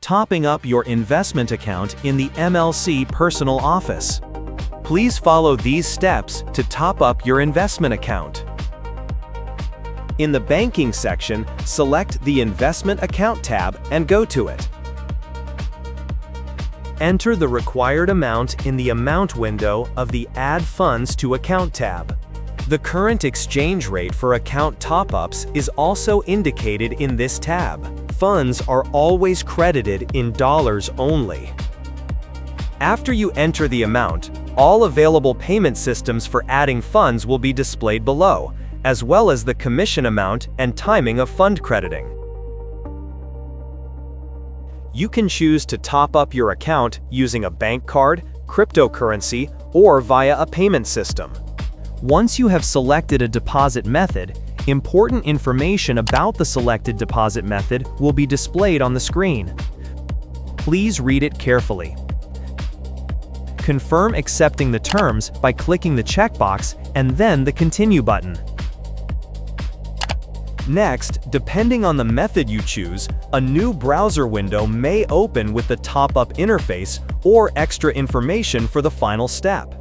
topping up your investment account in the MLC Personal Office. Please follow these steps to top up your investment account. In the Banking section, select the Investment Account tab and go to it. Enter the required amount in the Amount window of the Add Funds to Account tab. The current exchange rate for account top-ups is also indicated in this tab. Funds are always credited in dollars only. After you enter the amount, all available payment systems for adding funds will be displayed below, as well as the commission amount and timing of fund crediting. You can choose to top up your account using a bank card, cryptocurrency, or via a payment system. Once you have selected a deposit method, important information about the selected deposit method will be displayed on the screen. Please read it carefully. Confirm accepting the terms by clicking the checkbox and then the Continue button. Next, depending on the method you choose, a new browser window may open with the top-up interface or extra information for the final step.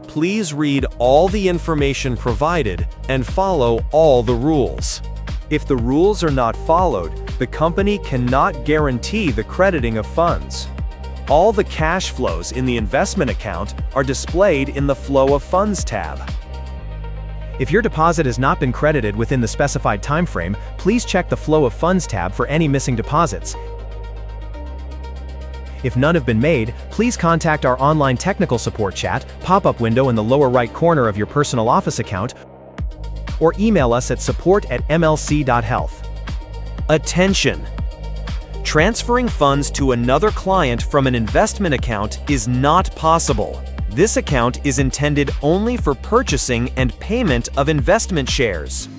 Please read all the information provided and follow all the rules. If the rules are not followed, the company cannot guarantee the crediting of funds. All the cash flows in the investment account are displayed in the Flow of Funds tab. If your deposit has not been credited within the specified time frame, please check the Flow of Funds tab for any missing deposits. If none have been made, please contact our online technical support chat, pop-up window in the lower right corner of your personal office account, or email us at support@mlc.health. Attention! Transferring funds to another client from an investment account is not possible. This account is intended only for purchasing and payment of investment shares.